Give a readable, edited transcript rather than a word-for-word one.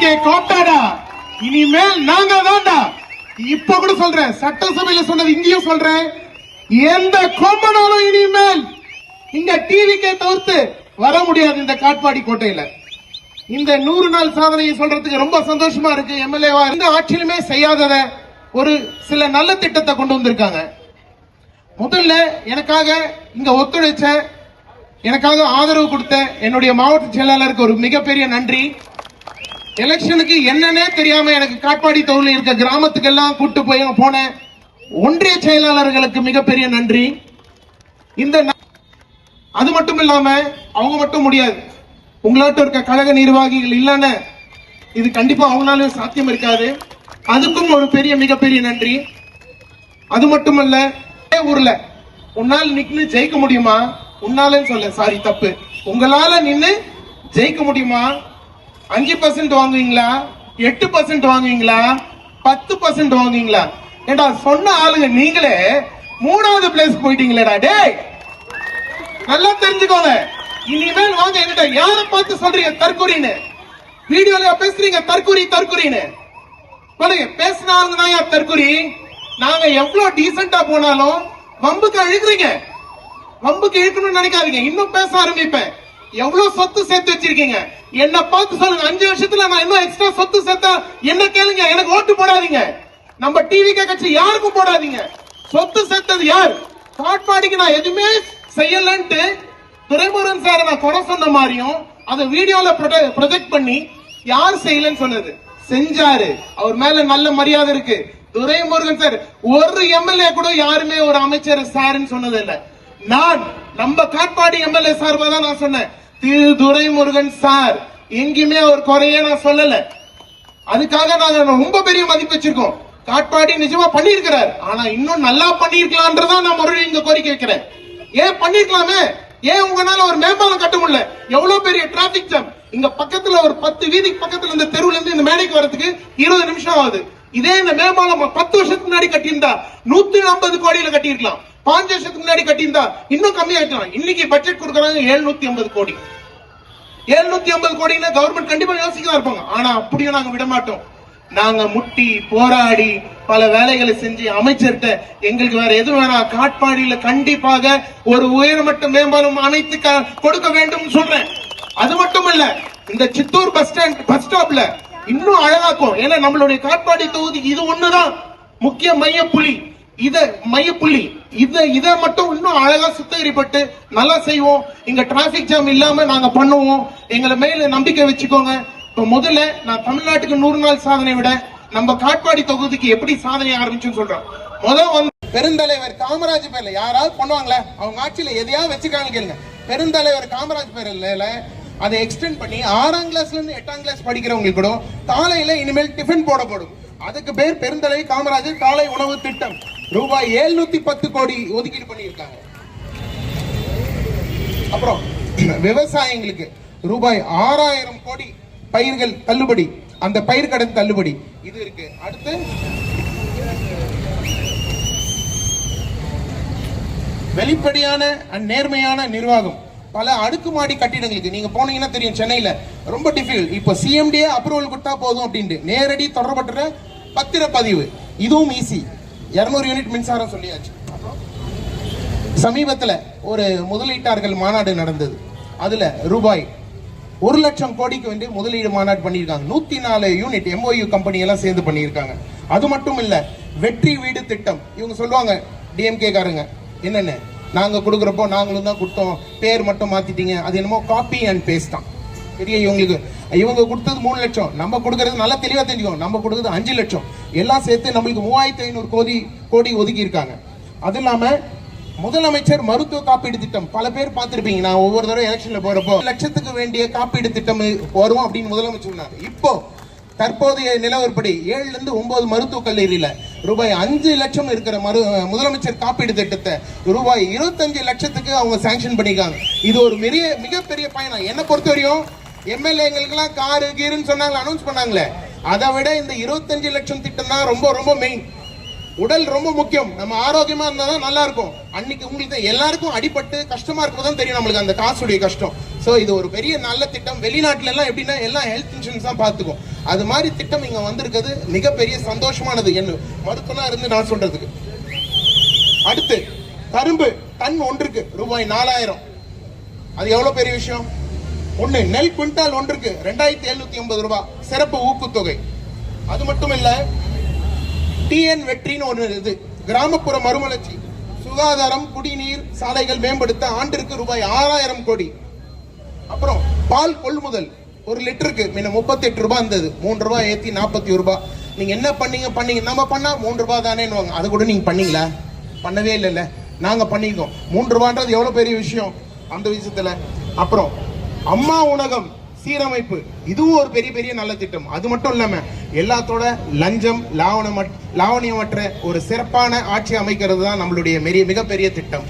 TVK கோட்டாடா, இனிமேல் நாங்க தான்டா. இப்ப கூட சொல்றேன், சட்டசபையில சொன்னது இங்கேயும் சொல்றேன், எந்த கொம்பனாலும் இனிமேல் இங்க டிவிகே தவிர்த்து வர முடியாது இந்த காட்பாடி கோட்டையில. இந்த 100 நாள் சாதனையை சொல்றதுக்கு ரொம்ப சந்தோஷமா இருக்கு. எம்எல்ஏவா எந்த ஆட்சியிலுமே செய்யாதத ஒரு சில நல்ல திட்டத்தை கொண்டு வந்திருக்காங்க. முதல்ல எனக்காக இங்க ஒத்துழைச்ச, எனக்காக ஆதரவு கொடுத்த என்னுடைய மாவட்ட செயலாளருக்கு ஒரு மிகப்பெரிய நன்றி. எலெக்ஷனுக்கு என்னன்னே தெரியாம எனக்கு காட்பாடி தொகுதியில் இருக்க கிராமத்துக்கெல்லாம் கூட்டு போய் போன ஒன்றிய செயலாளர்களுக்கு மிகப்பெரிய நன்றி. இந்த அது மட்டும் இல்லாம அவங்க மட்டும் முடியாது, உங்களாட்ட இருக்க கழக நிர்வாகிகள் இல்லைன்னு இது கண்டிப்பா அவங்களால சாத்தியம் இருக்காது. அதுக்கும் ஒரு பெரிய மிகப்பெரிய நன்றி. அது மட்டுமல்ல, ஊர்ல உன்னால் நின்னு ஜெயிக்க முடியுமா? உன்னால சொல்ல சாரி தப்பு, உங்களால நின்னு ஜெயிக்க முடியுமா? 5% வாங்குவீங்களா, 8% வாங்குவீங்களா, 10% வாங்குவீங்களா? ஏண்டா சொன்ன ஆளுங்க நீங்களே 3வது பிளேஸ் போயிட்டீங்களேடா. டேய் நல்லா தெரிஞ்சுக்கோங்க, இனிமேல் வாங்க. என்கிட்ட யாரை பார்த்து சொல்றீங்க தற்கொலைன்னு? வீடியோல பேசுறீங்க தற்கொலை தற்கொலைன்னு. பேசின ஆளுங்க தான் யார் தற்கொலை? நாங்க எவ்வளவு டீசெண்டா போனாலும் வம்புக்கு அழுகுறீங்க. வம்புக்கு இழுக்கணும்னு நினைக்காதீங்க. இன்னும் பேச ஆரம்பிப்பேன். எவ்வளவு சொத்து சேர்த்து வச்சிருக்கீங்க என்ன பார்த்து சொல்லுங்க. 5 வருஷத்துல நான் இன்னும் எக்ஸ்ட்ரா சொத்து சேர்த்தா என்ன கேளுங்க. எனக்கு ஓட்டு போடாதீங்க. நம்ம டிவிகே கட்சி யாருக்கும் போடாதீங்க. சொத்து சேர்த்தது யார்? காட்பாடிக்கு நான் எதுவுமே செய்யலன்ட்டு துரைமுருகன் சார் நான் குறை சொன்ன மாதிரியும் அதை வீடியோல ப்ரொஜெக்ட் பண்ணி யார் செய்யலன்னு சொன்னது செஞ்சாரு. அவர் மேல நல்ல மரியாதை இருக்கு. துரைமுருகன் சார் ஒரு எம்எல்ஏ கூட யாருமே ஒரு அமைச்சர் சார்ன்னு சொன்னது இல்ல. நான் நம்ம காட்பாடி எம்எல்ஏ சார்பா தான் நான் சொன்னேன், திரு துரைமுருகன் சார். எங்கேயுமே அவர் குறைய நான் சொல்லல. அதுக்காக நாங்க ரொம்ப பெரிய மதிப்பு வச்சிருக்கோம். காட்பாடி நிஜமா பண்ணிருக்கிறார், ஆனா இன்னும் நல்லா பண்ணிருக்கலாம்ன்றதா நான் மறுபடியும் இங்க கோரிக்கை வைக்கிறேன். ஏன் பண்ணிருக்கலாமே? ஏன் உங்களால ஒரு மேம்பாலம் கட்ட முடியல? எவ்வளவு பெரிய டிராபிக் ஜாம். இங்க பக்கத்துல ஒரு 10 வீதிக்கு பக்கத்துல இந்த தெருவுல இருந்து இந்த மேடைக்கு வரதுக்கு 20 நிமிஷம் ஆகுது. இதே இந்த மேம்பாலம் 10 வருஷத்துக்கு முன்னாடி கட்டியிருந்தா 150 கோடியில கட்டியிருக்கலாம். 5 வருஷத்துக்கு முன்னாடி கட்டியிருந்தா இன்னும் கம்மியாயிட்டான். இன்னைக்கு பட்ஜெட் கொடுக்கறாங்க 750 கோடி. 750 கோடினா கவர்மெண்ட் கண்டிப்பா யோசிக்க இருப்பாங்க. ஆனா அப்படியும் நாங்க விட மாட்டோம். நாங்க முட்டி போராடி பல வேலைகளை செஞ்சு அமைச்சர்கிட்ட எங்களுக்கு வேற எது வேணாம், காட்பாடியில கண்டிப்பாக ஒரு உயர்மட்ட மேம்பாலம் அமைத்து கொடுக்க வேண்டும் சொல்றேன். அது மட்டும் இல்ல, இந்த சித்தூர் பஸ் ஸ்டாப்ல இன்னும் அழகாக்கும். ஏன்னா நம்மளுடைய காட்பாடி தொகுதி இது ஒண்ணுதான் முக்கிய மையப்புள்ளி. இதை மட்டும் இன்னும் அழகா சுத்திகரிப்பட்டு நல்லா செய்வோம். இங்க டிராபிக் ஜாம் இல்லாம நாங்க பண்ணுவோம். எங்களை மேல நம்பிக்கை வச்சுக்கோங்க. இப்ப முதல்ல நான் தமிழ்நாட்டுக்கு 100 நாள் சாதனை விட நம்ம காட்பாடி தொகுதிக்கு எப்படி சாதனை ஆரம்பிச்சுன்னு சொல்றோம். முதல் பெருந்தலைவர் காமராஜ் பேர்ல யாராவது பண்ணுவாங்களே, அவங்க ஆட்சியில எதையாவது வச்சுக்காங்க கேளுங்க. பெருந்தலைவர் காமராஜ் பேர்ல அதை எக்ஸ்டெண்ட் பண்ணி 6ஆம் கிளாஸ்ல இருந்து 8ஆம் கிளாஸ் படிக்கிறவங்களுக்கு கூட காலையில இனிமேல் டிஃபன் போடப்படும். அதுக்கு பேர் பெருந்தலைவர் காமராஜர் காலை உணவு திட்டம். ரூபாய் 710 கோடி ஒதுக்கீடு பண்ணியிருக்காங்க. அப்புறம் விவசாயிகளுக்கு ரூபாய் 6000 கோடி பயிர்கள் தள்ளுபடி, அந்த பயிர் கடன் தள்ளுபடி இது இருக்கு. அடுத்து வெளிப்படையான நேர்மையான நிர்வாகம். பல அடுக்குமாடி கட்டிடங்களுக்கு நீங்க போனீங்கன்னா தெரியும், சென்னையில ரொம்ப டிஃபிகல்ட். இப்ப சிஎம்டிஏ அப்ரூவல் கொடுத்தா போதும் அப்படின்ட்டு நேரடி தொடர்பற்ற பத்திரப்பதிவு, இதுவும் ஈஸி. 200 யூனிட் மின்சாரம் சொல்லியாச்சு. சமீபத்தில் ஒரு முதலீட்டாளர்கள் மாநாடு நடந்தது. அதுல ரூபாய் 1 லட்சம் கோடிக்கு வந்து முதலீடு மாநாடு பண்ணியிருக்காங்க. 104 யூனிட் MOU கம்பெனி எல்லாம் சேர்ந்து பண்ணியிருக்காங்க. அது மட்டும் இல்ல, வெற்றி வீடு திட்டம். இவங்க சொல்லுவாங்க டிஎம்கே காரங்க, என்னென்ன நாங்க கொடுக்குறப்போ நாங்களும் தான் கொடுத்தோம், பேர் மட்டும் மாத்திட்டீங்க, அது என்னமோ காப்பி அண்ட் பேஸ்ட் தான். பெரிய இவங்க கொடுத்தது 3 லட்சம், நம்ம கொடுக்கறது நல்லா தெளிவா தெரிஞ்சுக்கோ, நம்ம கொடுக்கறது 5 லட்சம். எல்லாம் சேர்த்து நம்மளுக்கு 3500 கோடி ஒதுக்கி இருக்காங்க. அது இல்லாம முதலமைச்சர் மருத்துவ காப்பீடு திட்டம் பல பேர் பார்த்திருப்பீங்க. நான் ஒவ்வொரு தடவை எலெக்ஷன்ல போறப்போ லட்சத்துக்கு வேண்டிய காப்பீடு திட்டம் வரும் அப்படின்னு முதலமைச்சர் சொன்னார். இப்போ தற்போதைய நிலவரப்படி 7ல இருந்து 9 மருத்துவக் கல்லூரியில ரூபாய் 5 லட்சம் இருக்கிற முதலமைச்சர் காப்பீடு திட்டத்தை ரூபாய் 25 லட்சத்துக்கு அவங்க சாங்ஷன் பண்ணிருக்காங்க. இது ஒரு மிகப்பெரிய பயணம். என்ன பொறுத்தவரையும் எம்எல்ஏங்களுக்கெல்லாம் காரு கீருன்னு சொன்னாங்க, அனௌன்ஸ் பண்ணாங்களே, அதை விட இந்த 25 லட்சம் திட்டம் தான் ரொம்ப மெயின். உடல் ரொம்ப முக்கியம். நம்ம ஆரோக்கியமா இருந்தா தான் நல்லா இருக்கும். அன்னைக்கு உங்களுக்கு எல்லாருக்கும் அடிபட்டு கஷ்டமா இருக்கும்போது தெரியும் நம்மளுக்கு அந்த காசுடைய கஷ்டம். சோ இது ஒரு பெரிய நல்ல திட்டம். வெளிநாட்டுல எல்லாம் எப்படின்னா எல்லாம் ஹெல்த் இன்சூரன்ஸ் தான் பாத்துக்கும். அது மாதிரி திட்டம் இங்க வந்திருக்கிறது மிகப்பெரிய சந்தோஷமானது என்ன மருத்துவனா இருந்து நான் சொல்றதுக்கு. அடுத்து கரும்பு டன் ஒன்றுக்கு ரூபாய் 4000. அது எவ்வளவு பெரிய விஷயம். ஒண்ணு நெல் குவிண்டால் ஒன்றுக்கு 2750 ரூபாய் சிறப்பு ஊக்குத்தொகை. அது மட்டும் இல்ல டிஎன் வெற்றின்னு ஒரு இது கிராமப்புற மறுமலர்ச்சி சுகாதாரம் குடிநீர் சாலைகள் மேம்படுத்த ஆண்டிற்கு ரூபாய் 6000 கோடி. அப்புறம் பால் கொள்முதல் 1 லிட்டருக்கு முன்ன 38 ரூபாய் இருந்தது, 3 ரூபாய் ஏத்தி 41 ரூபாய். நீங்க என்ன பண்ணீங்க நம்ம பண்ணா 3 ரூபாய் தானேன்னு. அது கூட நீங்க பண்ணீங்களா? பண்ணவே இல்லைல்ல. நாங்க பண்ணிக்கோம். 3 ரூபான்றது எவ்வளவு பெரிய விஷயம் அந்த விஷயத்துல. அப்புறம் அம்மா உணவகம் சீரமைப்பு, இதுவும் ஒரு பெரிய பெரிய நல்ல திட்டம். அது மட்டும் இல்லாம எல்லாத்தோட லஞ்சம் லாவணியமற்ற ஒரு சிறப்பான ஆட்சி அமைக்கிறது தான் நம்மளுடைய மிகப்பெரிய திட்டம்.